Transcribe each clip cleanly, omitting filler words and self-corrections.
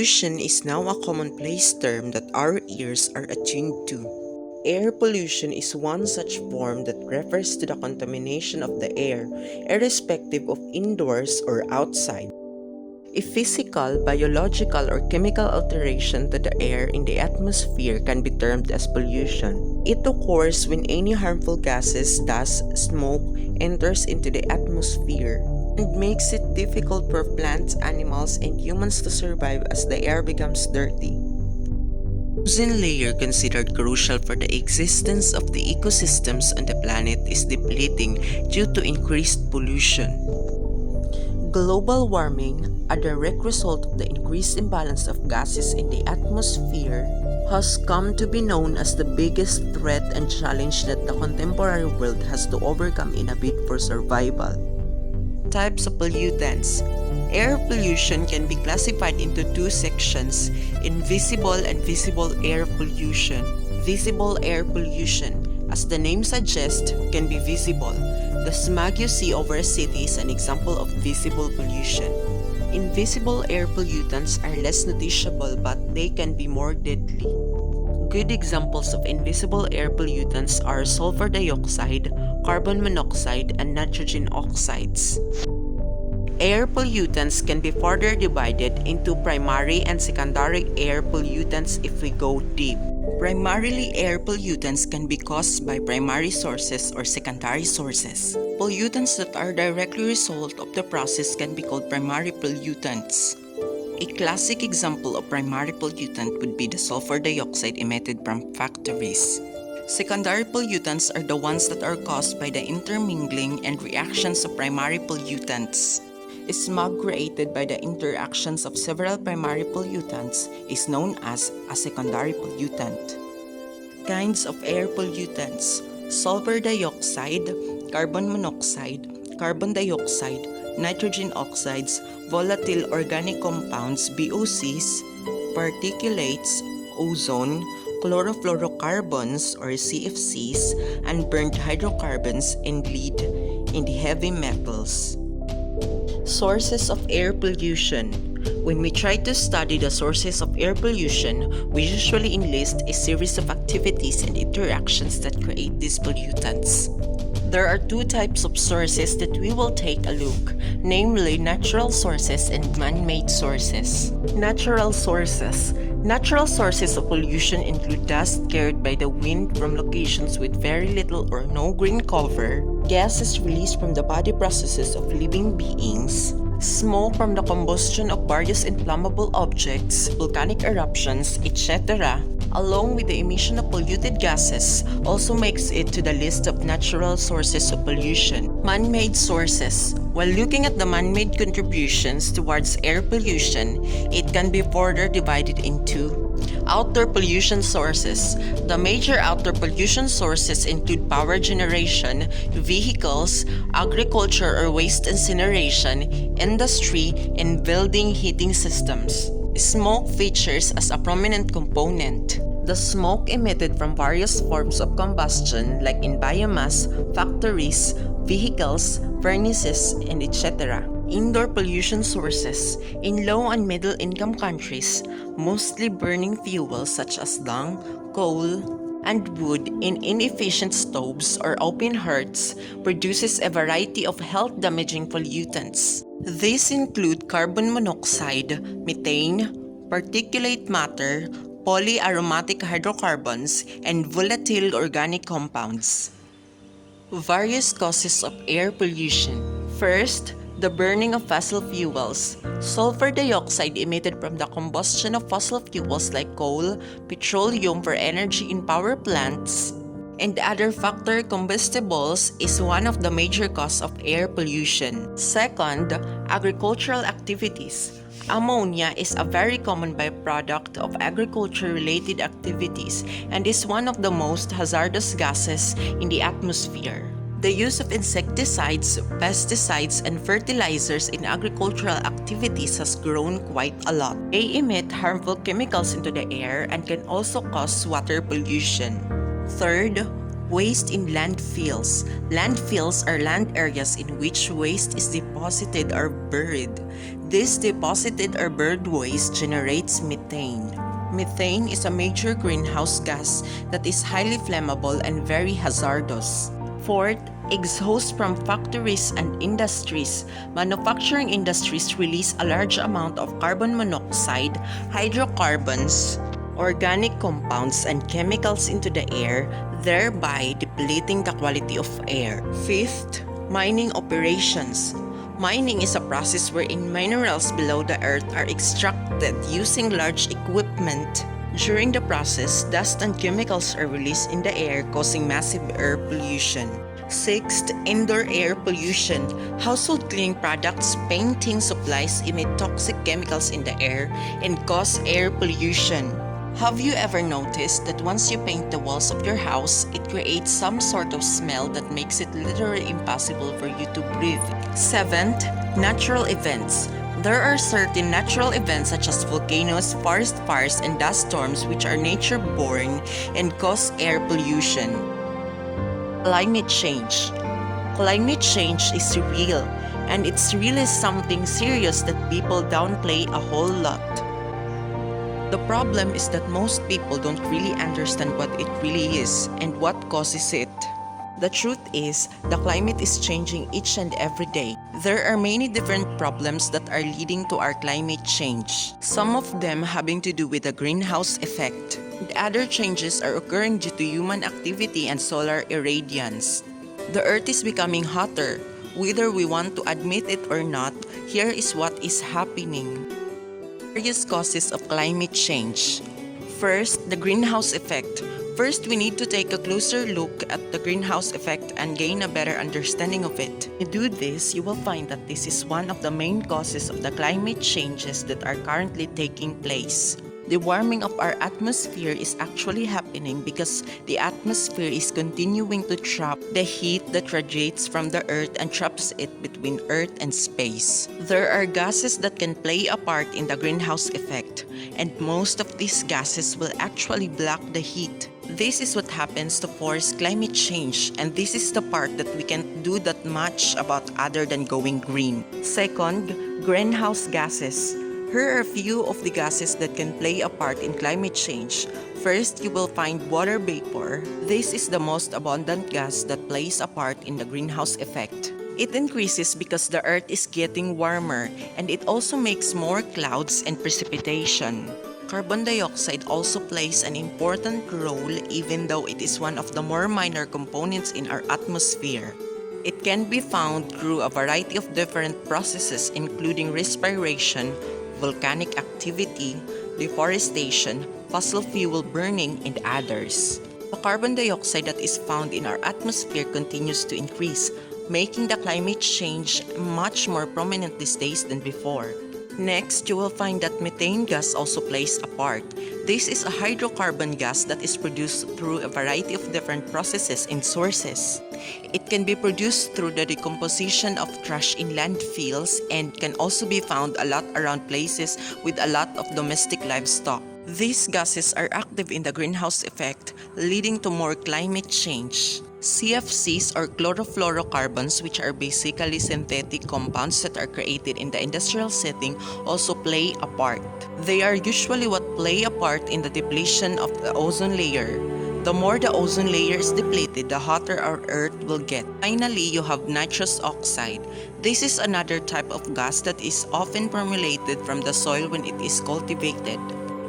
Pollution is now a commonplace term that our ears are attuned to. Air pollution is one such form that refers to the contamination of the air, irrespective of indoors or outside. A physical, biological, or chemical alteration to the air in the atmosphere can be termed as pollution. It occurs when any harmful gases, dust, smoke, enters into the atmosphere and makes it difficult for plants, animals, and humans to survive as the air becomes dirty. Ozone layer, considered crucial for the existence of the ecosystems on the planet, is depleting due to increased pollution. Global warming, a direct result of the increased imbalance of gases in the atmosphere, has come to be known as the biggest threat and challenge that the contemporary world has to overcome in a bid for survival. Types of pollutants. Air pollution can be classified into two sections: invisible and visible air pollution. Visible air pollution, as the name suggests, can be visible. The smog you see over a city is an example of visible pollution. Invisible air pollutants are less noticeable, but they can be more deadly. Good examples of invisible air pollutants are sulfur dioxide, carbon monoxide, and nitrogen oxides. Air pollutants can be further divided into primary and secondary air pollutants if we go deep. Primarily, air pollutants can be caused by primary sources or secondary sources. Pollutants that are directly a result of the process can be called primary pollutants. A classic example of primary pollutant would be the sulfur dioxide emitted from factories. Secondary pollutants are the ones that are caused by the intermingling and reactions of primary pollutants. Smog created by the interactions of several primary pollutants is known as a secondary pollutant. Kinds of air pollutants: sulfur dioxide, carbon monoxide, carbon dioxide, nitrogen oxides, volatile organic compounds (VOCs), particulates, ozone, chlorofluorocarbons or CFCs, and burnt hydrocarbons and lead in the heavy metals. Sources of air pollution. When we try to study the sources of air pollution, we usually enlist a series of activities and interactions that create these pollutants. There are two types of sources that we will take a look, namely natural sources and man-made sources. Natural sources. Natural sources of pollution include dust carried by the wind from locations with very little or no green cover, gases released from the body processes of living beings, smoke from the combustion of various inflammable objects, volcanic eruptions, etc., along with the emission of polluted gases, also makes it to the list of natural sources of pollution. Man-made sources. While looking at the man-made contributions towards air pollution, it can be further divided into outdoor pollution sources. The major outdoor pollution sources include power generation, vehicles, agriculture or waste incineration, industry, and building heating systems. Smoke features as a prominent component. The smoke emitted from various forms of combustion like in biomass, factories, vehicles, furnaces, and etc. Indoor pollution sources. In low and middle income countries, mostly burning fuels such as dung, coal, and wood in inefficient stoves or open hearths produces a variety of health-damaging pollutants. These include carbon monoxide, methane, particulate matter, polyaromatic hydrocarbons, and volatile organic compounds. Various causes of air pollution. First, the burning of fossil fuels. Sulfur dioxide emitted from the combustion of fossil fuels like coal, petroleum for energy in power plants, and other factory combustibles is one of the major causes of air pollution. Second, agricultural activities. Ammonia is a very common byproduct of agriculture-related activities and is one of the most hazardous gases in the atmosphere. The use of insecticides, pesticides, and fertilizers in agricultural activities has grown quite a lot. They emit harmful chemicals into the air and can also cause water pollution. Third, Waste in landfills. Landfills are land areas in which waste is deposited or buried. This deposited or buried waste generates methane. Methane is a major greenhouse gas that is highly flammable and very hazardous. Fourth, exhaust from factories and industries. Manufacturing industries release a large amount of carbon monoxide, hydrocarbons, organic compounds, and chemicals into the air, thereby depleting the quality of air. Fifth, mining operations. Mining is a process wherein minerals below the earth are extracted using large equipment. During the process, dust and chemicals are released in the air, causing massive air pollution. Sixth, indoor air pollution. Household cleaning products, painting supplies emit toxic chemicals in the air and cause air pollution. Have you ever noticed that once you paint the walls of your house, it creates some sort of smell that makes it literally impossible for you to breathe? Seventh, natural events. There are certain natural events such as volcanoes, forest fires, and dust storms which are nature-born and cause air pollution. Climate change. Climate change is real, and it's really something serious that people downplay a whole lot. The problem is that most people don't really understand what it really is and what causes it. The truth is, the climate is changing each and every day. There are many different problems that are leading to our climate change. Some of them having to do with the greenhouse effect. And other changes are occurring due to human activity and solar irradiance. The earth is becoming hotter. Whether we want to admit it or not, here is what is happening. Various causes of climate change. First, the greenhouse effect. First, we need to take a closer look at the greenhouse effect and gain a better understanding of it. To do this, you will find that this is one of the main causes of the climate changes that are currently taking place. The warming of our atmosphere is actually happening because the atmosphere is continuing to trap the heat that radiates from the earth and traps it between earth and space. There are gases that can play a part in the greenhouse effect, and most of these gases will actually block the heat. This is what happens to force climate change, and this is the part that we can't do that much about other than going green. Second, greenhouse gases. Here are a few of the gases that can play a part in climate change. First, you will find water vapor. This is the most abundant gas that plays a part in the greenhouse effect. It increases because the earth is getting warmer, and it also makes more clouds and precipitation. Carbon dioxide also plays an important role even though it is one of the more minor components in our atmosphere. It can be found through a variety of different processes including respiration, volcanic activity, deforestation, fossil fuel burning, and others. The carbon dioxide that is found in our atmosphere continues to increase, making the climate change much more prominent these days than before. Next, you will find that methane gas also plays a part. This is a hydrocarbon gas that is produced through a variety of different processes and sources. It can be produced through the decomposition of trash in landfills and can also be found a lot around places with a lot of domestic livestock. These gases are active in the greenhouse effect, leading to more climate change. CFCs or chlorofluorocarbons, which are basically synthetic compounds that are created in the industrial setting, also play a part. They are usually what play a part in the depletion of the ozone layer. The more the ozone layer is depleted, the hotter our earth will get. Finally, you have nitrous oxide. This is another type of gas that is often formulated from the soil when it is cultivated.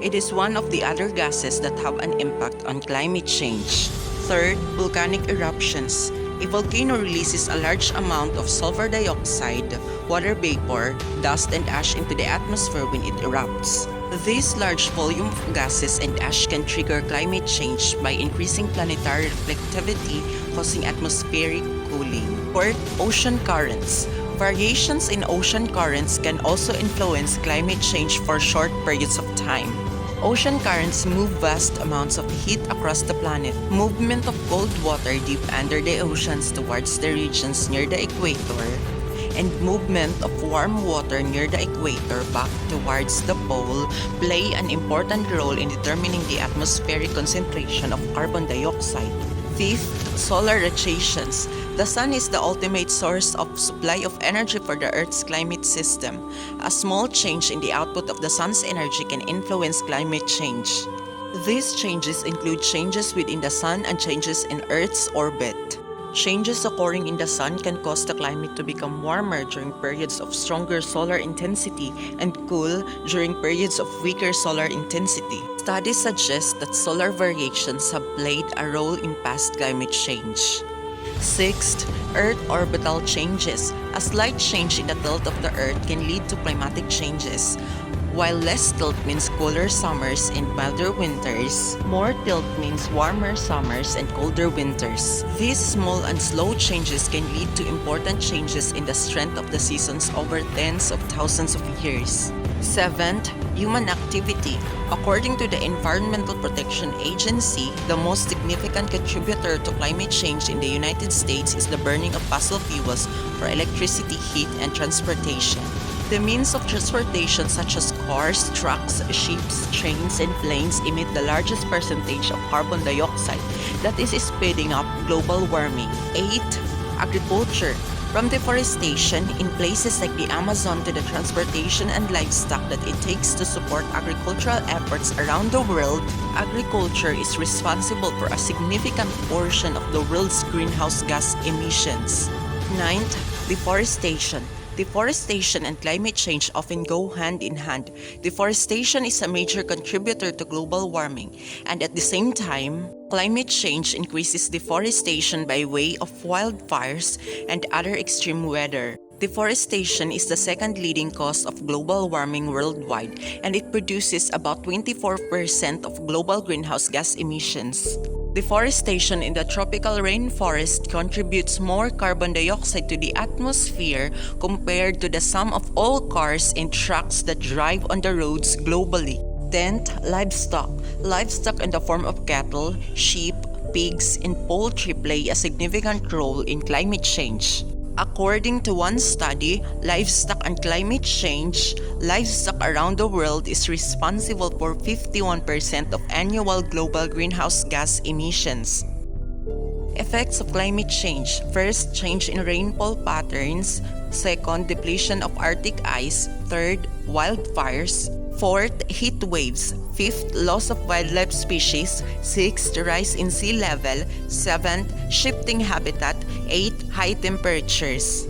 It is one of the other gases that have an impact on climate change. Third, volcanic eruptions. A volcano releases a large amount of sulfur dioxide, water vapor, dust, and ash into the atmosphere when it erupts. These large volume of gases and ash can trigger climate change by increasing planetary reflectivity, causing atmospheric cooling. Fourth, ocean currents. Variations in ocean currents can also influence climate change for short periods of time. Ocean currents move vast amounts of heat across the planet. Movement of cold water deep under the oceans towards the regions near the equator, and movement of warm water near the equator back towards the pole play an important role in determining the atmospheric concentration of carbon dioxide. Fifth, solar radiations. The sun is the ultimate source of supply of energy for the Earth's climate system. A small change in the output of the sun's energy can influence climate change. These changes include changes within the sun and changes in Earth's orbit. Changes occurring in the sun can cause the climate to become warmer during periods of stronger solar intensity and cool during periods of weaker solar intensity. Studies suggest that solar variations have played a role in past climate change. Sixth, Earth orbital changes. A slight change in the tilt of the Earth can lead to climatic changes. While less tilt means cooler summers and milder winters, more tilt means warmer summers and colder winters. These small and slow changes can lead to important changes in the strength of the seasons over tens of thousands of years. Seventh, human activity. According to the Environmental Protection Agency, the most significant contributor to climate change in the United States is the burning of fossil fuels for electricity, heat, and transportation. The means of transportation such as cars, trucks, ships, trains, and planes emit the largest percentage of carbon dioxide that is speeding up global warming. 8. Agriculture. From deforestation in places like the Amazon to the transportation and livestock that it takes to support agricultural efforts around the world, agriculture is responsible for a significant portion of the world's greenhouse gas emissions. 9th, deforestation. Deforestation and climate change often go hand in hand. Deforestation is a major contributor to global warming, and at the same time, climate change increases deforestation by way of wildfires and other extreme weather. Deforestation is the second leading cause of global warming worldwide, and it produces about 24% of global greenhouse gas emissions. Deforestation in the tropical rainforest contributes more carbon dioxide to the atmosphere compared to the sum of all cars and trucks that drive on the roads globally. 10th, livestock. Livestock in the form of cattle, sheep, pigs, and poultry play a significant role in climate change. According to one study, livestock and climate change, livestock around the world is responsible for 51% of annual global greenhouse gas emissions. Effects of climate change. First, change in rainfall patterns. Second, depletion of Arctic ice. Third, wildfires. Fourth, heat waves. Fifth, loss of wildlife species. Sixth, rise in sea level. Seventh, shifting habitat. Eighth, high temperatures.